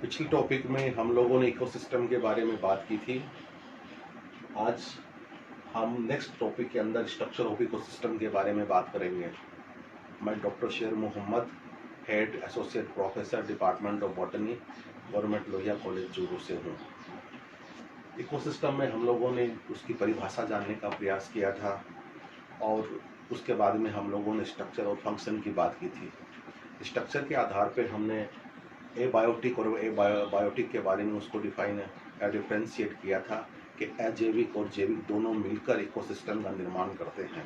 पिछले टॉपिक में हम लोगों ने इकोसिस्टम के बारे में बात की थी। आज हम नेक्स्ट टॉपिक के अंदर स्ट्रक्चर ऑफ इकोसिस्टम के बारे में बात करेंगे। मैं doctor Sher Mohammad, head associate professor department of botany, government Lohia college Churu से हूँ। इकोसिस्टम में हम लोगों ने उसकी परिभाषा जानने का प्रयास किया था और उसके बाद में हम लोगों ने स्ट्रक्चर और फंक्शन की बात की थी। स्ट्रक्चर के आधार पर हमने एबायोटिक और बायोटिक के बारे में उसको डिफ्रेंशिएट किया था कि अजैविक और जैविक दोनों मिलकर इकोसिस्टम का निर्माण करते हैं।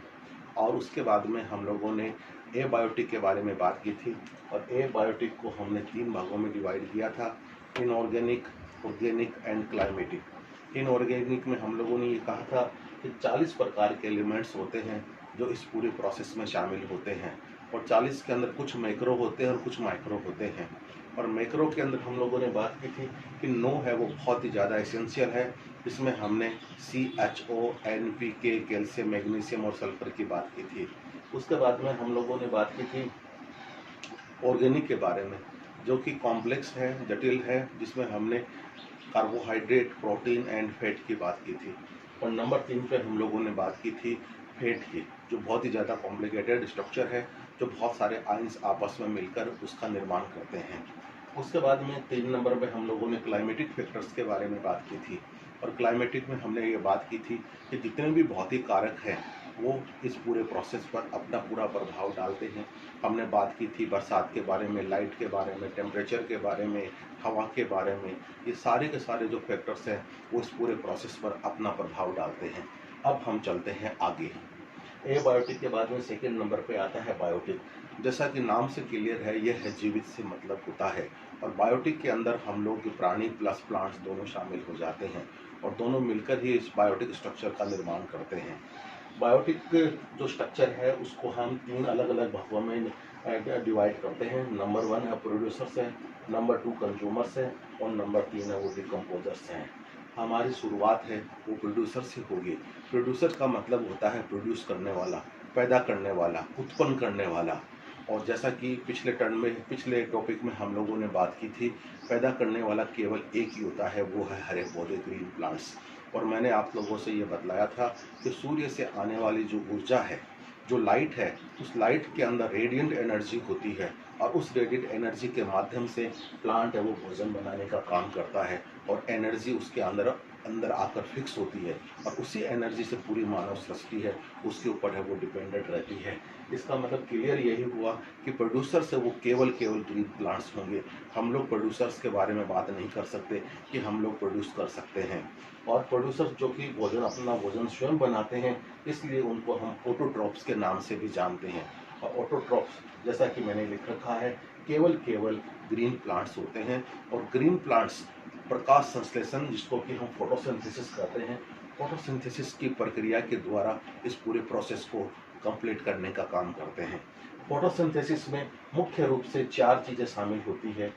और उसके बाद में हम लोगों ने एबायोटिक के बारे में बात की थी और एबायोटिक को हमने 3 भागों में डिवाइड किया था: inorganic, organic and climatic. Inorganic में हम लोगों ने ये कहा था कि 40 प्रकार के एलिमेंट्स होते हैं जो इस पूरे प्रोसेस में शामिल होते हैं और 40 के अंदर कुछ मैक्रो होते हैं और कुछ माइक्रो होते हैं। और मैक्रो के अंदर हम लोगों ने बात की थी कि नो है वो बहुत ही ज़्यादा एसेंशियल है। इसमें हमने CHO, NPK, कैल्शियम, मैग्नीशियम और सल्फर की बात की थी। उसके बाद में हम लोगों ने बात की थी ऑर्गेनिक के बारे में, जो कि कॉम्प्लेक्स है, जटिल है, जिसमें हमने कार्बोहाइड्रेट, प्रोटीन एंड फैट की बात की थी। और नंबर 3 पे हम लोगों ने बात की थी फैट की, जो बहुत ही ज़्यादा कॉम्प्लिकेटेड स्ट्रक्चर है, जो बहुत सारे आयंस आपस में मिलकर उसका निर्माण करते हैं। उसके बाद में 3 नंबर पे हम लोगों ने क्लाइमेटिक फैक्टर्स के बारे में बात की थी और क्लाइमेटिक में हमने ये बात की थी कि जितने भी भौतिक कारक हैं वो इस पूरे प्रोसेस पर अपना पूरा प्रभाव डालते हैं। हमने बात की थी बरसात के बारे में, लाइट के बारे में, टेम्परेचर के बारे में, हवा के बारे में। ये सारे के सारे जो फैक्टर्स हैं वो इस पूरे प्रोसेस पर अपना प्रभाव डालते हैं। अब हम चलते हैं आगे। एबायोटिक के बाद में सेकेंड नंबर पे आता है बायोटिक। जैसा कि नाम से क्लियर है, यह है जीवित से मतलब होता है। और बायोटिक के अंदर हम लोग प्राणी प्लस प्लांट्स दोनों शामिल हो जाते हैं और दोनों मिलकर ही इस बायोटिक स्ट्रक्चर का निर्माण करते हैं। बायोटिक जो स्ट्रक्चर है उसको हम 3 अलग अलग भागों में डिवाइड करते हैं। नंबर 1 है प्रोड्यूसर्स है, नंबर 2 कंज्यूमर्स है और नंबर 3 है वो डिकम्पोजर्स हैं। हमारी शुरुआत है वो प्रोड्यूसर से होगी। प्रोड्यूसर का मतलब होता है प्रोड्यूस करने वाला, पैदा करने वाला, उत्पन्न करने वाला। और जैसा कि पिछले टॉपिक में हम लोगों ने बात की थी, पैदा करने वाला केवल एक ही होता है, वो है हरे पौधे, ग्रीन प्लांट्स। और मैंने आप लोगों से ये बतलाया था कि सूर्य से आने वाली जो ऊर्जा है, जो लाइट है, उस लाइट के अंदर रेडिएंट एनर्जी होती है और उस रेडिएंट एनर्जी के माध्यम से प्लांट है वो भोजन बनाने का काम करता है और एनर्जी उसके अंदर आकर फिक्स होती है और उसी एनर्जी से पूरी मानव सृष्टि है उसके ऊपर है वो डिपेंडेंट रहती है। इसका मतलब क्लियर यही हुआ कि प्रोड्यूसर से वो केवल ग्रीन प्लांट्स होंगे। हम लोग प्रोड्यूसर्स के बारे में बात नहीं कर सकते कि हम लोग प्रोड्यूस कर सकते हैं। और प्रोड्यूसर्स जो कि अपना भोजन स्वयं बनाते हैं, इसलिए उनको हम ऑटोट्रॉप्स के नाम से भी जानते हैं। और ऑटोट्रॉप्स, जैसा कि मैंने लिख रखा है, केवल ग्रीन प्लांट्स होते हैं। और ग्रीन प्लांट्स प्रकाश संश्लेषण, जिसको कि हम फोटोसिंथेसिस कहते हैं, फोटोसिंथेसिस की प्रक्रिया के द्वारा इस पूरे प्रोसेस को कंप्लीट करने का काम करते हैं। फोटोसिंथेसिस में मुख्य रूप से 4 चीज़ें शामिल होती है: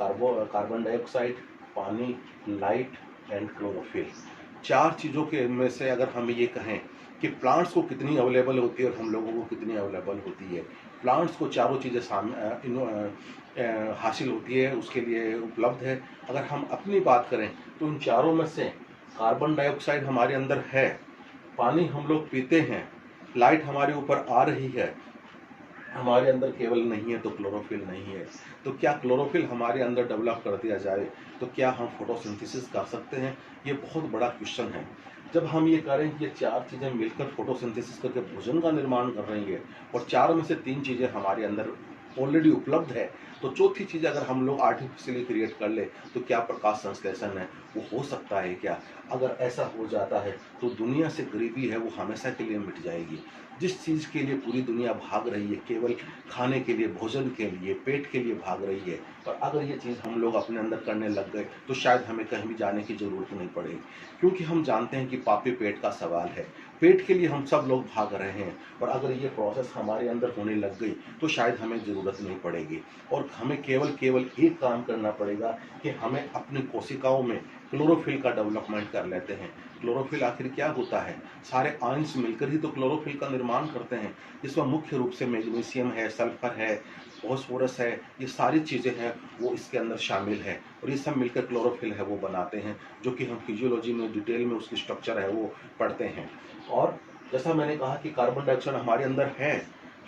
कार्बन डाइऑक्साइड, पानी, लाइट एंड क्लोरोफिल। 4 चीज़ों के में से अगर हम ये कहें कि प्लांट्स को कितनी अवेलेबल होती है और हम लोगों को कितनी अवेलेबल होती है, प्लांट्स को चारों चीज़ें हासिल होती है, उसके लिए उपलब्ध है। अगर हम अपनी बात करें तो इन चारों में से कार्बन डाइऑक्साइड हमारे अंदर है, पानी हम लोग पीते हैं, लाइट हमारे ऊपर आ रही है, हमारे अंदर केवल नहीं है तो क्लोरोफिल नहीं है। तो क्या क्लोरोफिल हमारे अंदर डेवलप कर दिया जाए तो क्या हम फोटोसिंथेसिस कर सकते हैं? ये बहुत बड़ा क्वेश्चन है। जब हम ये करें कि ये 4 चीज़ें मिलकर फोटोसिंथेसिस करके भोजन का निर्माण कर रही है और 4 में से 3 चीज़ें हमारे अंदर ऑलरेडी उपलब्ध है, तो चौथी चीज़ अगर हम लोग आर्टिफिशियली क्रिएट कर ले तो क्या प्रकाश संश्लेषण है वो हो सकता है क्या? अगर ऐसा हो जाता है तो दुनिया से गरीबी है वो हमेशा के लिए मिट जाएगी। जिस चीज़ के लिए पूरी दुनिया भाग रही है, केवल खाने के लिए, भोजन के लिए, पेट के लिए भाग रही है, और अगर ये चीज़ हम लोग अपने अंदर करने लग गए तो शायद हमें कहीं भी जाने की ज़रूरत नहीं पड़ेगी, क्योंकि हम जानते हैं कि पापी पेट का सवाल है। पेट के लिए हम सब लोग भाग रहे हैं और अगर ये प्रोसेस हमारे अंदर होने लग गई तो शायद हमें ज़रूरत नहीं पड़ेगी। और हमें केवल एक काम करना पड़ेगा कि हमें अपनी कोशिकाओं में क्लोरोफिल का डेवलपमेंट कर लेते हैं। क्लोरोफिल आखिर क्या होता है? सारे आयंस मिलकर ही तो क्लोरोफिल का निर्माण करते हैं, जिसमें मुख्य रूप से मैग्नीशियम है, सल्फर है, फॉस्फोरस है, ये सारी चीज़ें हैं वो इसके अंदर शामिल है और ये सब मिलकर क्लोरोफिल है वो बनाते हैं, जो कि हम फिजियोलॉजी में डिटेल में उसकी स्ट्रक्चर है वो पढ़ते हैं। और जैसा मैंने कहा कि कार्बन डाइऑक्साइड हमारे अंदर है,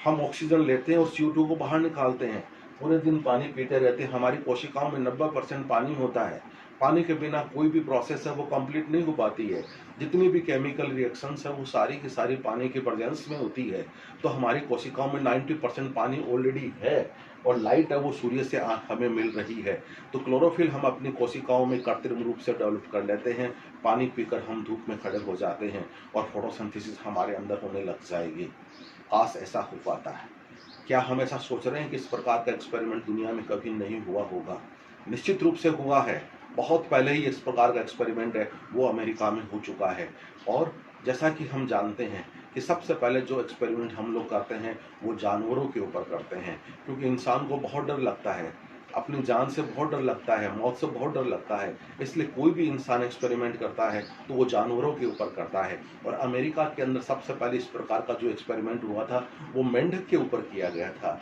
हम ऑक्सीजन लेते हैं और CO2 को बाहर निकालते हैं। पूरे दिन पानी पीते रहते हैं, हमारी कोशिकाओं में 90% पानी होता है। पानी के बिना कोई भी प्रोसेस है वो कंप्लीट नहीं हो पाती है। जितनी भी केमिकल रिएक्शंस है वो सारी की सारी पानी के प्रेजेंस में होती है। तो हमारी कोशिकाओं में 90% पानी ऑलरेडी है और लाइट है वो सूर्य से हमें मिल रही है। तो क्लोरोफिल हम अपनी कोशिकाओं में कृत्रिम रूप से डेवलप कर लेते हैं। पानी पीकर हम धूप में खड़े हो जाते हैं और फोटोसिंथेसिस हमारे अंदर होने लग जाएगी। काश ऐसा हो पाता है। क्या हम ऐसा सोच रहे हैं कि इस प्रकार का एक्सपेरिमेंट दुनिया में कभी नहीं हुआ होगा? निश्चित रूप से हुआ है। बहुत पहले ही इस प्रकार का एक्सपेरिमेंट है वो अमेरिका में हो चुका है। और जैसा कि हम जानते हैं कि सबसे पहले जो एक्सपेरिमेंट हम लोग करते हैं वो जानवरों के ऊपर करते हैं, क्योंकि इंसान को बहुत डर लगता है, अपनी जान से बहुत डर लगता है, मौत से बहुत डर लगता है। इसलिए कोई भी इंसान एक्सपेरिमेंट करता है तो वो जानवरों के ऊपर करता है। और अमेरिका के अंदर सबसे पहले इस प्रकार का जो एक्सपेरिमेंट हुआ था वो मेंढक के ऊपर किया गया था।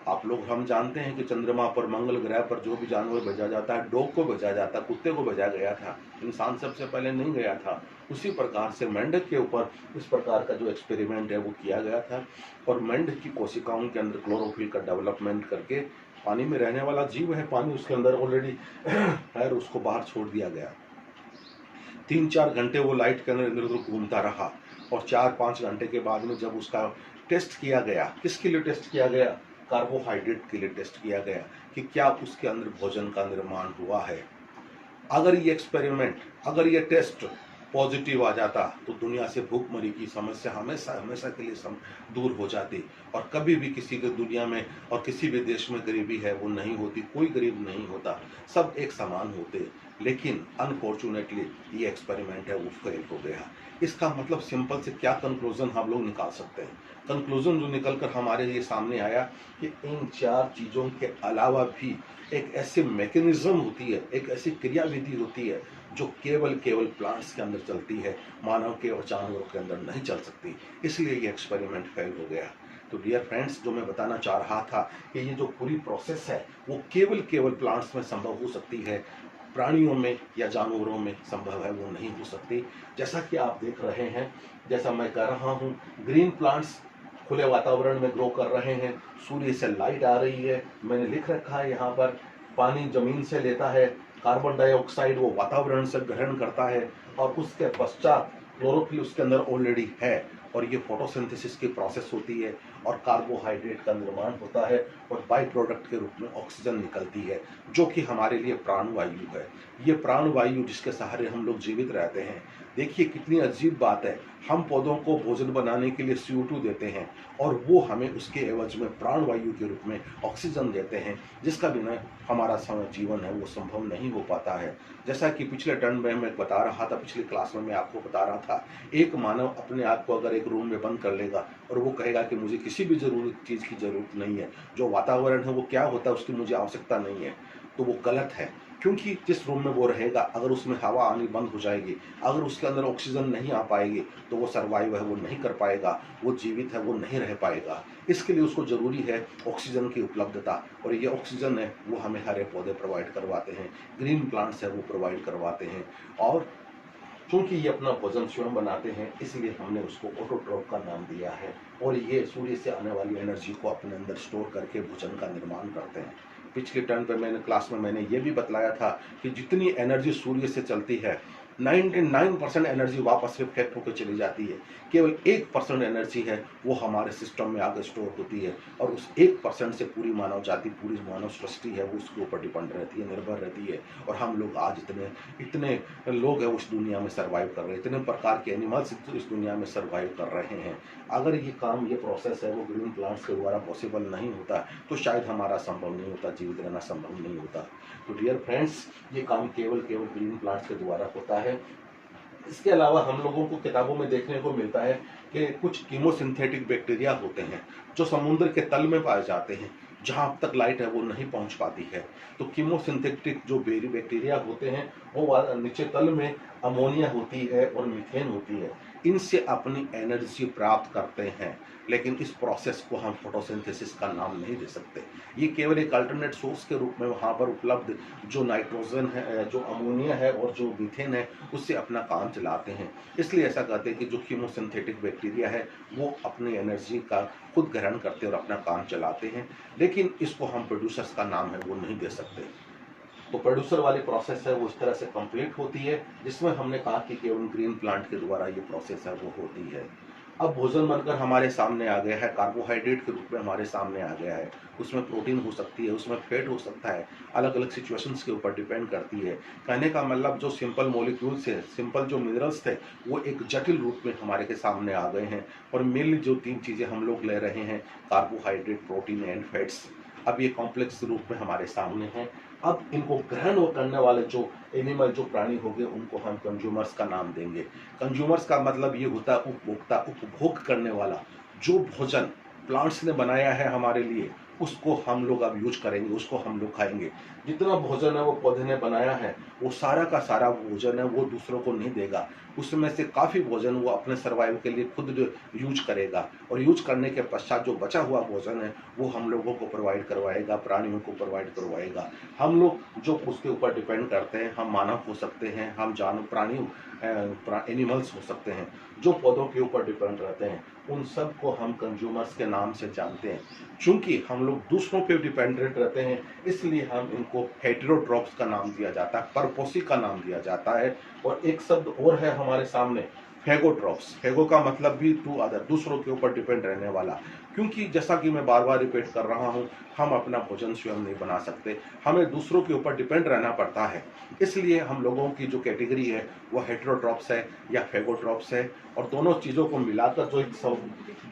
आप लोग हम जानते हैं कि चंद्रमा पर, मंगल ग्रह पर जो भी जानवर भेजा जाता है, डॉग को भेजा जाता है, कुत्ते को भेजा गया था, इंसान सबसे पहले नहीं गया था। उसी प्रकार से मेंढक के ऊपर इस प्रकार का जो एक्सपेरिमेंट है वो किया गया था और मेंढक की कोशिकाओं के अंदर क्लोरोफिल का डेवलपमेंट करके, पानी में रहने वाला जीव है, पानी उसके अंदर ऑलरेडी है, उसको बाहर छोड़ दिया गया। 3-4 घंटे वो लाइट के अंदर इधर उधर घूमता रहा और 4-5 घंटे के बाद में जब उसका टेस्ट किया गया, किसके लिए टेस्ट किया गया? कार्बोहाइड्रेट के लिए टेस्ट किया गया कि क्या उसके अंदर भोजन का निर्माण हुआ है। अगर ये एक्सपेरिमेंट, अगर ये टेस्ट पॉजिटिव आ जाता तो दुनिया से भूखमरी की समस्या हमेशा हमेशा के लिए दूर हो जाती और कभी भी किसी के दुनिया में और किसी भी देश में गरीबी है वो नहीं होती, कोई गरीब नहीं होता, सब एक समान होते। लेकिन अनफॉर्चुनेटली ये एक्सपेरिमेंट है वो फेल हो गया। इसका मतलब सिंपल से क्या कंक्लूजन हम लोग निकाल सकते हैं? कंक्लूजन जो निकल कर हमारे ये सामने आया कि इन 4 चीज़ों के अलावा भी एक ऐसी मैकेनिज्म होती है, एक ऐसी क्रियाविधि होती है जो केवल प्लांट्स के अंदर चलती है, मानव के और जानवरों के अंदर नहीं चल सकती। इसलिए ये एक्सपेरिमेंट फेल हो गया। तो डियर फ्रेंड्स, जो मैं बताना चाह रहा था कि ये जो पूरी प्रोसेस है वो केवल प्लांट्स में संभव हो सकती है, प्राणियों में या जानवरों में संभव है वो नहीं हो सकती। जैसा कि आप देख रहे हैं, जैसा मैं कर रहा हूँ, ग्रीन प्लांट्स खुले वातावरण में ग्रो कर रहे हैं, सूर्य से लाइट आ रही है, मैंने लिख रखा है यहाँ पर, पानी जमीन से लेता है, कार्बन डाइऑक्साइड वो वातावरण से ग्रहण करता है और उसके पश्चात क्लोरोफिल उसके अंदर ऑलरेडी है और ये फोटोसिंथेसिस की प्रोसेस होती है और कार्बोहाइड्रेट का निर्माण होता है और बाई प्रोडक्ट के रूप में ऑक्सीजन निकलती है, जो कि हमारे लिए प्राणवायु है। ये प्राणवायु जिसके सहारे हम लोग जीवित रहते हैं। देखिए कितनी अजीब बात है, हम पौधों को भोजन बनाने के लिए CO2 देते हैं और वो हमें उसके एवज में प्राणवायु के रूप में ऑक्सीजन देते हैं, जिसका बिना हमारा जीवन है वो संभव नहीं हो पाता है। जैसा कि पिछले टर्न में मैं बता रहा था, पिछली क्लास में मैं आपको बता रहा था, एक मानव अपने आप को अगर एक रूम में बंद कर लेगा और वो कहेगा कि मुझे किसी भी चीज़ की जरूरत नहीं है, जो वातावरण है वो क्या होता है उसकी मुझे आवश्यकता नहीं है, तो वो गलत है। क्योंकि जिस रूम में वो रहेगा, अगर उसमें हवा आनी बंद हो जाएगी, अगर उसके अंदर ऑक्सीजन नहीं आ पाएगी तो वो सर्वाइव है वो नहीं कर पाएगा, वो जीवित है वो नहीं रह पाएगा। इसके लिए उसको ज़रूरी है ऑक्सीजन की उपलब्धता, और ये ऑक्सीजन है वो हमें हरे पौधे प्रोवाइड करवाते हैं, ग्रीन प्लांट्स है वो प्रोवाइड करवाते हैं। और क्योंकि ये अपना भोजन स्वयं बनाते हैं इसलिए हमने उसको ऑटोट्रॉफ का नाम दिया है और ये सूर्य से आने वाली एनर्जी को अपने अंदर स्टोर करके भोजन का निर्माण करते हैं। पिछले टर्न पर क्लास में मैंने ये भी बतलाया था कि जितनी एनर्जी सूर्य से चलती है 99% एनर्जी वापस रिफ्लेक्ट होकर चली जाती है, केवल 1% एनर्जी है वो हमारे सिस्टम में आगे स्टोर होती है और उस 1% से पूरी मानव जाति, पूरी मानव सृष्टि है वो उसके ऊपर डिपेंड रहती है, निर्भर रहती है। और हम लोग आज इतने लोग हैं उस दुनिया में सर्वाइव कर रहे हैं, इतने प्रकार के एनिमल्स इस दुनिया में सर्वाइव कर रहे हैं। अगर ये काम, ये प्रोसेस है वो ग्रीन प्लांट्स के द्वारा पॉसिबल नहीं होता तो शायद हमारा संभव नहीं होता, जीवित रहना संभव नहीं होता। तो डियर फ्रेंड्स, ये काम केवल ग्रीन प्लांट्स के द्वारा होता है। इसके अलावा हम लोगों को किताबों में देखने को मिलता है कि कुछ कीमोसिंथेटिक बैक्टीरिया होते हैं जो समुद्र के तल में पाए जाते हैं। जहाँ अब तक लाइट है वो नहीं पहुँच पाती है। तो कीमोसिंथेटिक जो बैक्टीरिया होते हैं वो नीचे तल में अमोनिया होती है और मीथेन होती है, इनसे अपनी एनर्जी प्राप्त करते हैं। लेकिन इस प्रोसेस को हम फोटोसिंथेसिस का नाम नहीं दे सकते। ये केवल एक अल्टरनेट सोर्स के रूप में वहाँ पर उपलब्ध जो नाइट्रोजन है, जो अमोनिया है और जो मीथेन है, उससे अपना काम चलाते हैं। इसलिए ऐसा कहते हैं कि जो कीमोसिंथेटिक बैक्टीरिया है वो अपनी एनर्जी का खुद ग्रहण करते और अपना काम चलाते हैं। लेकिन इसको हम प्रोड्यूसर्स का नाम है वो नहीं दे सकते। तो प्रोड्यूसर वाली प्रोसेस है वो इस तरह से कंप्लीट होती है, जिसमें हमने कहा कि केवल ग्रीन प्लांट के द्वारा ये प्रोसेस है वो होती है। अब भोजन बनकर हमारे सामने आ गया है, कार्बोहाइड्रेट के रूप में हमारे सामने आ गया है। उसमें प्रोटीन हो सकती है, उसमें फैट हो सकता है, अलग अलग सिचुएशंस के ऊपर डिपेंड करती है। कहने का मतलब जो सिंपल मॉलिक्यूल्स है, सिंपल जो मिनरल्स थे, वो एक जटिल रूप में हमारे के सामने आ गए हैं। और मेनली जो 3 चीज़ें हम लोग ले रहे हैं, कार्बोहाइड्रेट, प्रोटीन एंड फैट्स, अब ये कॉम्प्लेक्स रूप में हमारे सामने हैं। अब इनको ग्रहण करने वाले जो एनिमल, जो प्राणी हो गए, उनको हम कंज्यूमर्स का नाम देंगे। कंज्यूमर्स का मतलब ये होता है उपभोक्ता, उपभोग करने वाला। जो भोजन प्लांट्स ने बनाया है हमारे लिए, उसको हम लोग अब यूज करेंगे, उसको हम लोग खाएंगे। जितना भोजन है वो पौधे ने बनाया है, वो सारा का सारा भोजन है वो दूसरों को नहीं देगा। उसमें से काफ़ी भोजन वो अपने सर्वाइव के लिए खुद यूज करेगा, और यूज करने के पश्चात जो बचा हुआ भोजन है वो हम लोगों को प्रोवाइड करवाएगा, प्राणियों को प्रोवाइड करवाएगा। हम लोग जो उसके ऊपर डिपेंड करते हैं, हम मानव हो सकते हैं, हम जानवर, प्राणी, एनिमल्स हो सकते हैं, जो पौधों के ऊपर डिपेंड रहते हैं, उन सब को हम कंज्यूमर्स के नाम से जानते हैं। चूंकि हम लोग दूसरों पे डिपेंडेंट रहते हैं, इसलिए हम इनको हेटेरोट्रॉप्स का नाम दिया जाता है, परपोषी का नाम दिया जाता है। और एक शब्द और है हमारे सामने, फेगोट्रॉप्स। फेगो का मतलब भी टू अदर, दूसरों के ऊपर डिपेंड रहने वाला। क्योंकि जैसा कि मैं बार बार रिपीट कर रहा हूं, हम अपना भोजन स्वयं नहीं बना सकते, हमें दूसरों के ऊपर डिपेंड रहना पड़ता है। इसलिए हम लोगों की जो कैटेगरी है वो हेटेरोट्रॉप्स है या फेगोट्रॉप्स है। और दोनों चीज़ों को मिलाकर जो एक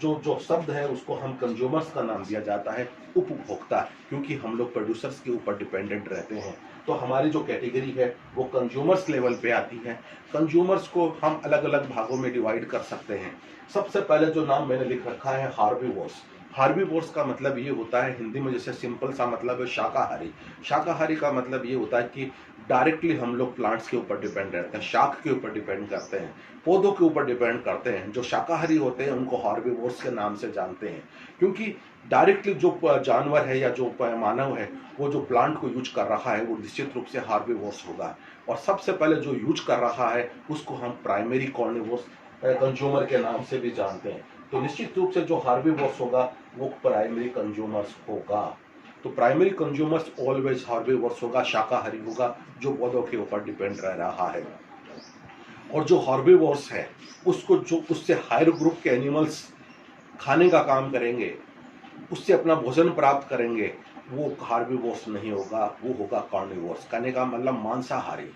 जो शब्द है उसको हम कंज्यूमर्स का नाम दिया जाता है, उपभोक्ता। क्योंकि हम लोग प्रोड्यूसर्स के ऊपर डिपेंडेंट रहते हैं, तो हमारी जो कैटेगरी है वो कंज्यूमर्स लेवल पे आती है। कंज्यूमर्स को हम अलग अलग भागों में डिवाइड कर सकते हैं। सबसे पहले जो नाम मैंने लिख रखा है, हार्बीवोर्स। हार्बीवोर्स का मतलब ये होता है, हिंदी में जैसे सिंपल सा मतलब है शाकाहारी। शाकाहारी का मतलब ये होता है कि डायरेक्टली हम लोग प्लांट्स के ऊपर डिपेंड रहते हैं, शाक के ऊपर डिपेंड करते हैं, पौधों के ऊपर डिपेंड करते हैं। जो शाकाहारी होते हैं उनको हार्बीवोर्स के नाम से जानते हैं, क्योंकि डायरेक्टली जो जानवर है या जो मानव है वो जो प्लांट को यूज कर रहा है वो निश्चित रूप से हार्बीवोर्स होगा। और सबसे पहले जो यूज कर रहा है उसको हम प्राइमरी कार्निवोर्स, कंज्यूमर के नाम से भी जानते हैं। तो निश्चित रूप से जो हार्बीवोर्स होगा वो प्राइमरी कंज्यूमर्स होगा। तो प्राइमरी कंज्यूमर्स ऑलवेज हार्बीवोर्स होगा, शाकाहारी होगा, जो पौधों के ऊपर डिपेंड रह रहा है। और जो हार्बीवोर्स है उसको जो उससे हायर ग्रुप के एनिमल्स खाने का काम करेंगे, उससे अपना भोजन प्राप्त करेंगे, वो हार्बीवोर्स नहीं होगा, वो होगा कार्निवोर्स। कहने का मतलब मांसाहारी,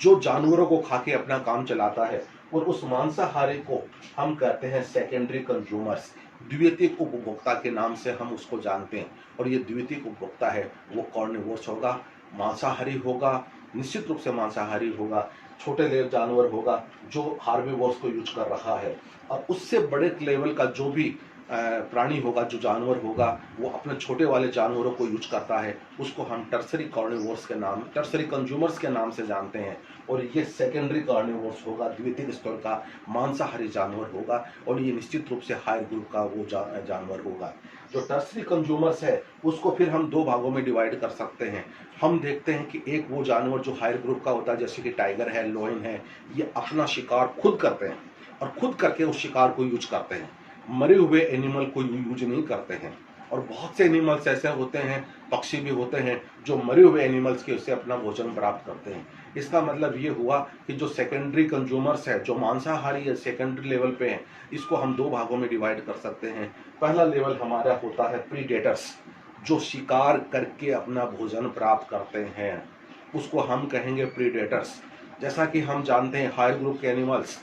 जो जानवरों को खा के अपना काम चलाता है। और उस मांसाहारी को हम कहते हैं सेकेंडरी कंज्यूमर्स, द्वितीयक उपभोक्ता के नाम से हम उसको जानते हैं। और ये द्वितीयक उपभोक्ता है वो कार्निवोर्स होगा, मांसाहारी होगा, निश्चित रूप से मांसाहारी होगा। छोटे जानवर होगा जो हार्बीवोर्स को यूज कर रहा है। और उससे बड़े लेवल का जो भी प्राणी होगा, जो जानवर होगा, वो अपने छोटे वाले जानवरों को यूज करता है, उसको हम टर्सरी कार्निवोर्स के नाम, टर्सरी कंज्यूमर्स के नाम से जानते हैं। और ये सेकेंडरी कार्निवोर्स होगा, द्वितीय स्तर का मांसाहारी जानवर होगा। और ये निश्चित रूप से हायर ग्रुप का वो जानवर होगा। जो टर्सरी कंज्यूमर्स है उसको फिर हम 2 भागों में डिवाइड कर सकते हैं। हम देखते हैं कि एक वो जानवर जो हायर ग्रुप का होता है, जैसे कि टाइगर है, लोयन है, ये अपना शिकार खुद करते हैं और खुद करके उस शिकार को यूज करते हैं, मरे हुए एनिमल को यूज नहीं करते हैं। और बहुत से एनिमल्स ऐसे होते हैं, पक्षी भी होते हैं, जो मरे हुए एनिमल्स के उससे अपना भोजन प्राप्त करते हैं। इसका मतलब ये हुआ कि जो सेकेंडरी कंज्यूमर्स है, जो मांसाहारी है, सेकेंडरी लेवल पे हैं, इसको हम 2 भागों में डिवाइड कर सकते हैं। पहला लेवल हमारा होता है प्रीडेटर्स, जो शिकार करके अपना भोजन प्राप्त करते हैं, उसको हम कहेंगे प्रीडेटर्स। जैसा कि हम जानते हैं हायर ग्रुप के एनिमल्स,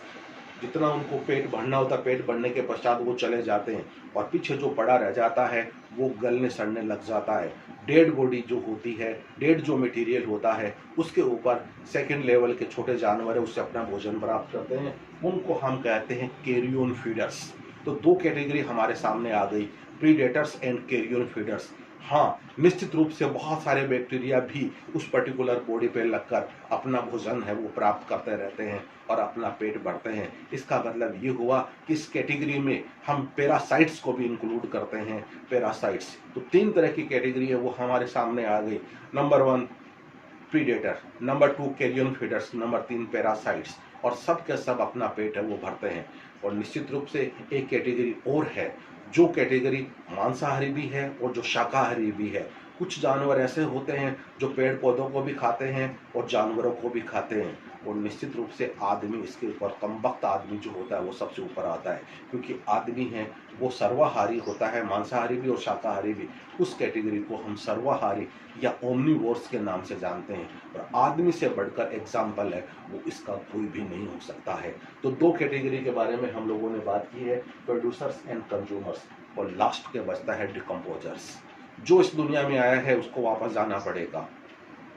जितना उनको पेट भरना होता है, पेट भरने के पश्चात वो चले जाते हैं, और पीछे जो बड़ा रह जाता है वो गलने सड़ने लग जाता है। डेड बॉडी जो होती है, डेड जो मटेरियल होता है, उसके ऊपर सेकंड लेवल के छोटे जानवर है उससे अपना भोजन प्राप्त करते हैं, उनको हम कहते हैं कैरियन फीडर्स। तो 2 कैटेगरी हमारे सामने आ गई, प्रीडेटर्स एंड कैरियन फीडर्स। हाँ, निश्चित रूप से बहुत सारे बैक्टीरिया भी उस पर्टिकुलर बॉडी पे लगकर अपना भोजन है वो प्राप्त करते रहते हैं और अपना पेट भरते हैं। इसका मतलब ये हुआ कि इस कैटेगरी में हम पैरासाइट्स को भी इंक्लूड करते हैं। पैरासाइट्स तो 3 तरह की कैटेगरी है वो हमारे सामने आ गई। Number 1 predator, number 2 carrion feeders, number 3 parasites, और सब के सब अपना पेट है वो भरते हैं। और निश्चित रूप से एक कैटेगरी और है जो कैटेगरी मांसाहारी भी है और जो शाकाहारी भी है। कुछ जानवर ऐसे होते हैं जो पेड़ पौधों को भी खाते हैं और जानवरों को भी खाते हैं। और निश्चित रूप से आदमी इसके ऊपर, कमबख्त आदमी जो होता है वो सबसे ऊपर आता है, क्योंकि आदमी है वो सर्वाहारी होता है, मांसाहारी भी और शाकाहारी भी। उस कैटेगरी को हम सर्वाहारी या ओमनीवोर्स के नाम से जानते हैं। और आदमी से बढ़कर एग्जाम्पल है वो इसका कोई भी नहीं हो सकता है। तो 2 कैटेगरी के बारे में हम लोगों ने बात की है, प्रोड्यूसर्स एंड कंज्यूमर्स, और लास्ट के बचता है डिकम्पोजर्स। जो इस दुनिया में आया है उसको वापस जाना पड़ेगा,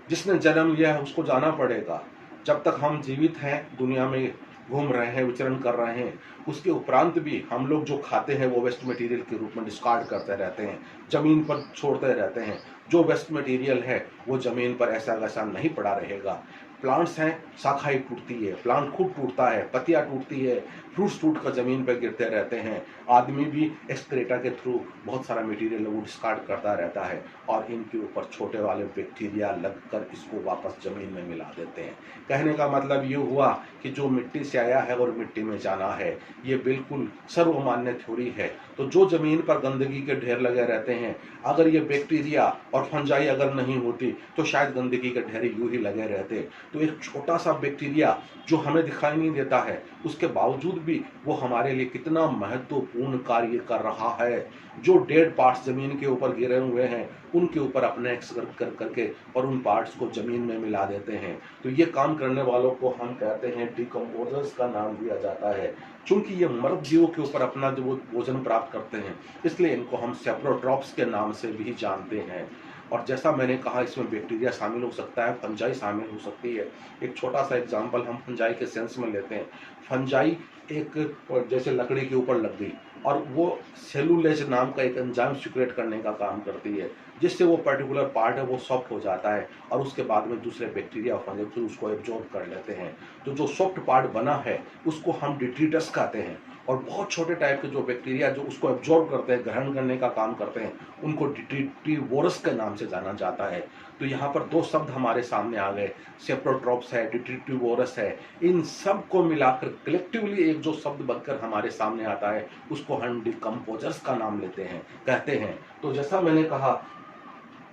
जिसने जन्म लिया है उसको जाना पड़ेगा। जब तक हम जीवित हैं, दुनिया में घूम रहे हैं, विचरण कर रहे हैं, उसके उपरांत भी हम लोग जो खाते हैं वो वेस्ट मटेरियल के रूप में डिस्कार्ड करते रहते हैं, जमीन पर छोड़ते रहते हैं। जो वेस्ट मटेरियल है वो जमीन पर ऐसा वैसा नहीं पड़ा रहेगा। प्लांट्स हैं, शाखाएं टूटती है, प्लांट खुद टूटता है, पत्तियां टूटती है, फ्रूट्स टूट कर जमीन पर गिरते रहते हैं। आदमी भी एक्सक्रेटा के थ्रू बहुत सारा मटेरियल वो डिस्कार्ड करता रहता है और इनके ऊपर छोटे वाले बैक्टीरिया लगकर इसको वापस जमीन में मिला देते हैं। कहने का मतलब ये हुआ कि जो मिट्टी से आया है और मिट्टी में जाना है, ये बिल्कुल सर्वमान्य थ्योरी है। तो जो जमीन पर गंदगी के ढेर लगे रहते हैं, अगर ये बैक्टीरिया और फंजाई अगर नहीं होती तो शायद गंदगी के ढेर यूं ही लगे रहते। तो एक छोटा सा बैक्टीरिया जो हमें दिखाई नहीं देता है, उसके बावजूद भी वो हमारे लिए कितना महत्वपूर्ण कार्य कर रहा है। जो डेड पार्ट्स जमीन के ऊपर गिरे हुए हैं उनके ऊपर अपने कर करके और उन पार्ट्स को जमीन में मिला देते हैं। तो ये काम करने वालों को हम कहते हैं डिकम्पोजर्स का नाम दिया जाता है। चूंकि ये मर्द जीवों के ऊपर अपना जो भोजन प्राप्त करते हैं, इसलिए इनको हम सेप्रोट्रॉप्स के नाम से भी जानते हैं। और जैसा मैंने कहा, इसमें बैक्टीरिया शामिल हो सकता है, फंजाई शामिल हो सकती है। एक छोटा सा एग्जांपल हम फंजाई के सेंस में लेते हैं। फंजाई एक जैसे लकड़ी के ऊपर लग गई और वो सेलुलेज नाम का एक एंजाइम सिक्रेट करने का काम करती है, जिससे वो पर्टिकुलर पार्ट है वो सॉफ्ट हो जाता है और उसके बाद में दूसरे बैक्टीरिया और फंजाई उसको एब्जॉर्ब कर लेते हैं। तो जो सॉफ्ट पार्ट बना है उसको हम डिट्रीटस कहते हैं, और बहुत छोटे टाइप के जो बैक्टीरिया जो उसको एब्जॉर्ब करते हैं, ग्रहण करने का काम करते हैं, उनको डिट्रीटिवोरस के नाम से जाना जाता है। तो यहाँ पर 2 शब्द हमारे सामने आ गए, सेप्रोट्रॉप्स है, डिट्रीटिवोरस है। इन सब को मिलाकर कलेक्टिवली एक जो शब्द बनकर हमारे सामने आता है उसको हम डिकम्पोजर्स का नाम लेते हैं, कहते हैं। तो जैसा मैंने कहा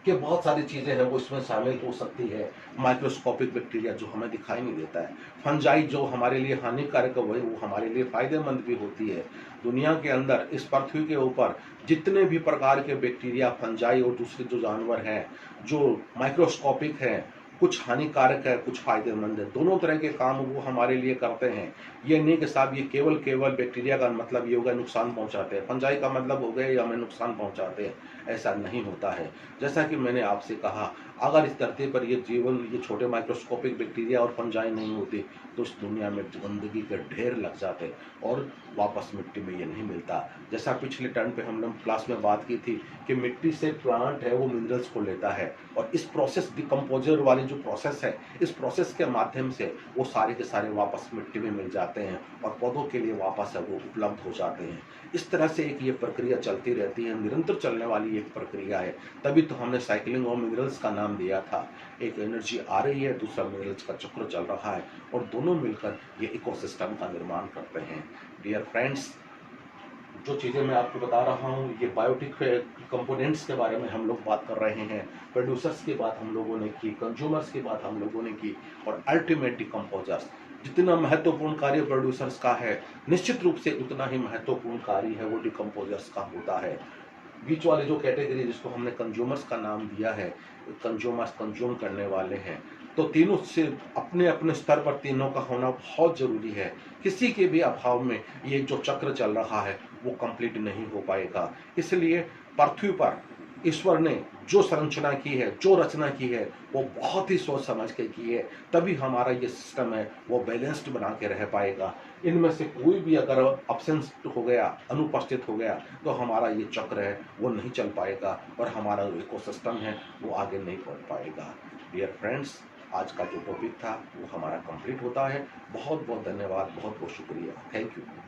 कि बहुत सारी चीज़ें हैं वो इसमें शामिल हो सकती है। माइक्रोस्कोपिक बैक्टीरिया जो हमें दिखाई नहीं देता है, फंजाई जो हमारे लिए हानिकारक है वही वो हमारे लिए फायदेमंद भी होती है। दुनिया के अंदर, इस पृथ्वी के ऊपर जितने भी प्रकार के बैक्टीरिया, फंजाई और दूसरे जो जानवर हैं जो माइक्रोस्कोपिक हैं, कुछ हानिकारक है, कुछ फायदेमंद है, दोनों तरह के काम वो हमारे लिए करते हैं। ये नहीं कि साहब ये केवल बैक्टीरिया का मतलब ये होगा नुकसान पहुंचाते हैं, फंजाई का मतलब हो गया ये हमें नुकसान पहुंचाते हैं, ऐसा नहीं होता है। जैसा कि मैंने आपसे कहा, अगर इस धरती पर ये जीवन, ये छोटे माइक्रोस्कोपिक बैक्टीरिया और फंजाई नहीं होती तो इस दुनिया में गंदगी के ढेर लग जाते और वापस मिट्टी में ये नहीं मिलता। जैसा पिछले टर्न पे हम लोग क्लास में बात की थी कि मिट्टी से प्लांट है वो मिनरल्स को लेता है, और इस प्रोसेस, डिकम्पोजर वाली जो प्रोसेस है, इस प्रोसेस के माध्यम से वो सारे के सारे वापस मिट्टी में मिल जाते हैं और पौधों के लिए वापस है वो उपलब्ध हो जाते हैं। इस तरह से एक ये प्रक्रिया चलती रहती है, निरंतर चलने वाली एक प्रक्रिया है। तभी तो हमने साइक्लिंग ऑफ मिनरल्स का नाम दिया था। एक एनर्जी आ रही है, दूसरा मिनरल्स का चक्र चल रहा है और दोनों मिलकर ये इकोसिस्टम का निर्माण करते हैं। डियर फ्रेंड्स, जो चीज़ें मैं आपको बता रहा हूँ ये बायोटिक कंपोनेंट्स के बारे में हम लोग बात कर रहे हैं। प्रोड्यूसर्स की बात हम लोगों ने की, कंज्यूमर्स की बात हम लोगों ने की, और अल्टीमेट डिकम्पोजर्स। जितना महत्वपूर्ण कार्य प्रोड्यूसर्स का है, निश्चित रूप से उतना ही महत्वपूर्ण कार्य है वो डिकम्पोजर्स का होता है। बीच वाली जो कैटेगरी जिसको हमने कंज्यूमर्स का नाम दिया है, कंज्यूमर्स कंज्यूम करने वाले हैं, तो तीनों से अपने अपने स्तर पर तीनों का होना बहुत जरूरी है। किसी के भी अभाव में ये जो चक्र चल रहा है वो कंप्लीट नहीं हो पाएगा। इसलिए पृथ्वी पर ईश्वर ने जो संरचना की है, जो रचना की है, वो बहुत ही सोच समझ के की है, तभी हमारा ये सिस्टम है वो बैलेंस्ड बना के रह पाएगा। इनमें से कोई भी अगर अब्सेंस हो गया, अनुपस्थित हो गया, तो हमारा ये चक्र है वो नहीं चल पाएगा और हमारा जो इकोसिस्टम है वो आगे नहीं बढ़ पाएगा। डियर फ्रेंड्स, आज का जो टॉपिक था वो हमारा कंप्लीट होता है। बहुत बहुत धन्यवाद, बहुत बहुत शुक्रिया, थैंक यू।